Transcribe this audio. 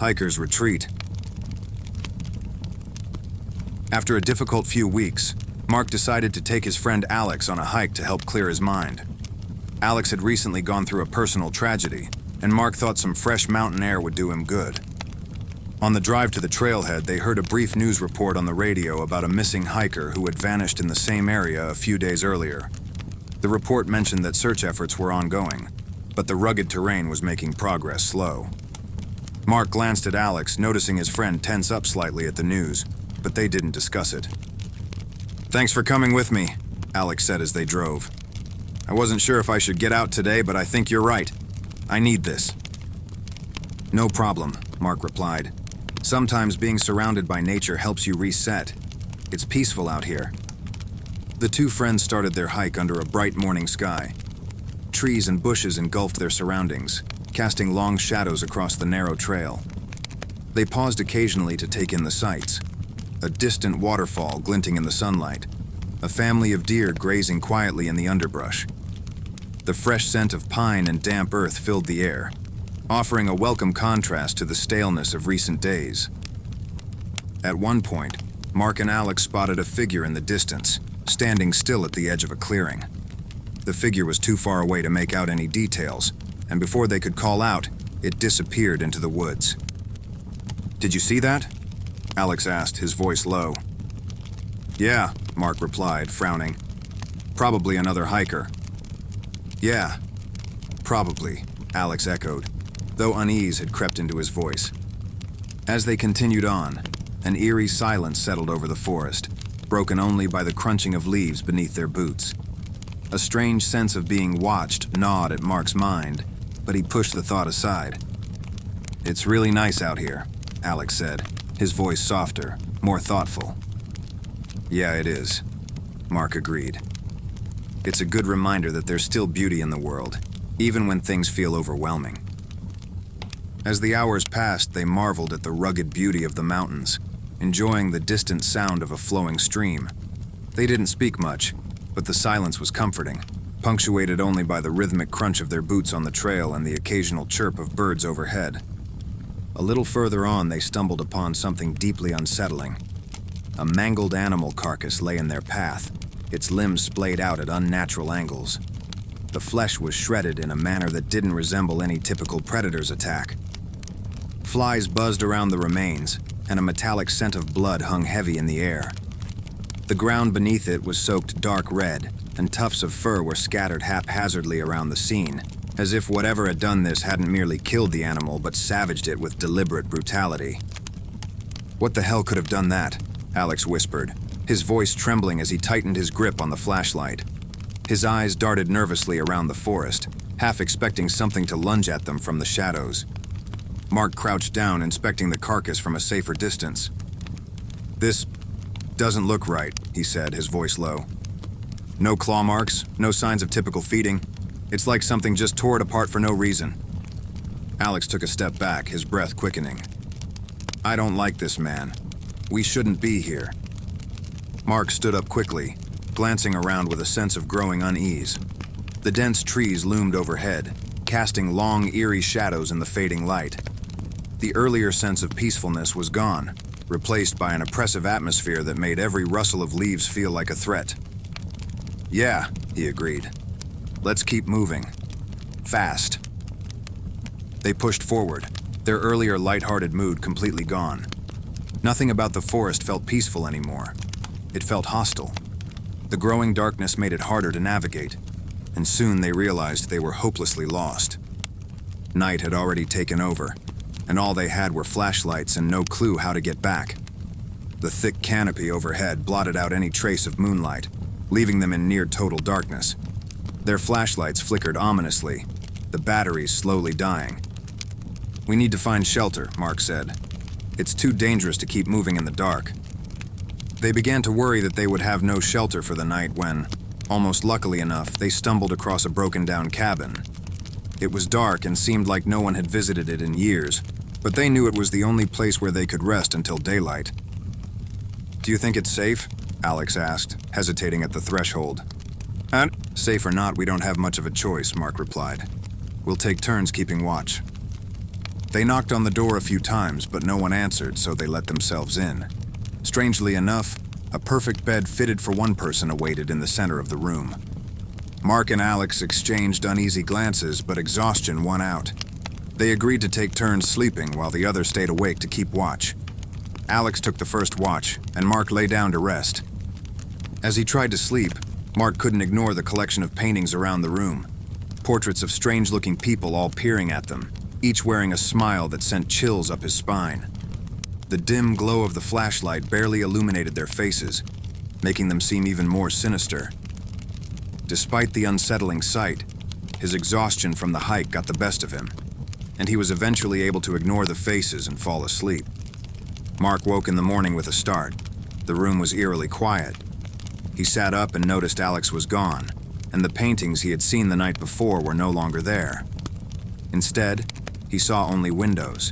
Hikers retreat. After a difficult few weeks, Mark decided to take his friend Alex on a hike to help clear his mind. Alex had recently gone through a personal tragedy, and Mark thought some fresh mountain air would do him good. On the drive to the trailhead, they heard a brief news report on the radio about a missing hiker who had vanished in the same area a few days earlier. The report mentioned that search efforts were ongoing, but the rugged terrain was making progress slow. Mark glanced at Alex, noticing his friend tense up slightly at the news, but they didn't discuss it. "Thanks for coming with me," Alex said as they drove. "I wasn't sure if I should get out today, but I think you're right. I need this." "No problem," Mark replied. "Sometimes being surrounded by nature helps you reset. It's peaceful out here." The two friends started their hike under a bright morning sky. Trees and bushes engulfed their surroundings, casting long shadows across the narrow trail. They paused occasionally to take in the sights. A distant waterfall glinting in the sunlight, a family of deer grazing quietly in the underbrush. The fresh scent of pine and damp earth filled the air, offering a welcome contrast to the staleness of recent days. At one point, Mark and Alex spotted a figure in the distance, standing still at the edge of a clearing. The figure was too far away to make out any details, and before they could call out, it disappeared into the woods. "Did you see that?" Alex asked, his voice low. "Yeah," Mark replied, frowning. "Probably another hiker." "Yeah, probably," Alex echoed, though unease had crept into his voice. As they continued on, an eerie silence settled over the forest, broken only by the crunching of leaves beneath their boots. A strange sense of being watched gnawed at Mark's mind, but he pushed the thought aside. "It's really nice out here," Alex said, his voice softer, more thoughtful. "Yeah, it is," Mark agreed. "It's a good reminder that there's still beauty in the world, even when things feel overwhelming." As the hours passed, they marveled at the rugged beauty of the mountains, enjoying the distant sound of a flowing stream. They didn't speak much, but the silence was comforting, punctuated only by the rhythmic crunch of their boots on the trail and the occasional chirp of birds overhead. A little further on, they stumbled upon something deeply unsettling. A mangled animal carcass lay in their path, its limbs splayed out at unnatural angles. The flesh was shredded in a manner that didn't resemble any typical predator's attack. Flies buzzed around the remains, and a metallic scent of blood hung heavy in the air. The ground beneath it was soaked dark red, and tufts of fur were scattered haphazardly around the scene, as if whatever had done this hadn't merely killed the animal but savaged it with deliberate brutality. "What the hell could have done that?" Alex whispered, his voice trembling as he tightened his grip on the flashlight. His eyes darted nervously around the forest, half expecting something to lunge at them from the shadows. Mark crouched down, inspecting the carcass from a safer distance. "This doesn't look right," he said, his voice low. "No claw marks, no signs of typical feeding. It's like something just tore it apart for no reason." Alex took a step back, his breath quickening. "I don't like this man. We shouldn't be here." Mark stood up quickly, glancing around with a sense of growing unease. The dense trees loomed overhead, casting long, eerie shadows in the fading light. The earlier sense of peacefulness was gone, replaced by an oppressive atmosphere that made every rustle of leaves feel like a threat. "Yeah," he agreed. "Let's keep moving. Fast." They pushed forward, their earlier lighthearted mood completely gone. Nothing about the forest felt peaceful anymore. It felt hostile. The growing darkness made it harder to navigate, and soon they realized they were hopelessly lost. Night had already taken over, and all they had were flashlights and no clue how to get back. The thick canopy overhead blotted out any trace of moonlight, leaving them in near total darkness. Their flashlights flickered ominously, the batteries slowly dying. "We need to find shelter," Mark said. "It's too dangerous to keep moving in the dark." They began to worry that they would have no shelter for the night when, almost luckily enough, they stumbled across a broken-down cabin. It was dark and seemed like no one had visited it in years, but they knew it was the only place where they could rest until daylight. "Do you think it's safe?" Alex asked, hesitating at the threshold. "Safe or not, we don't have much of a choice," Mark replied. "We'll take turns keeping watch." They knocked on the door a few times, but no one answered, so they let themselves in. Strangely enough, a perfect bed fitted for one person awaited in the center of the room. Mark and Alex exchanged uneasy glances, but exhaustion won out. They agreed to take turns sleeping while the other stayed awake to keep watch. Alex took the first watch, and Mark lay down to rest. As he tried to sleep, Mark couldn't ignore the collection of paintings around the room. Portraits of strange-looking people all peering at them, each wearing a smile that sent chills up his spine. The dim glow of the flashlight barely illuminated their faces, making them seem even more sinister. Despite the unsettling sight, his exhaustion from the hike got the best of him, and he was eventually able to ignore the faces and fall asleep. Mark woke in the morning with a start. The room was eerily quiet. He sat up and noticed Alex was gone, and the paintings he had seen the night before were no longer there. Instead, he saw only windows,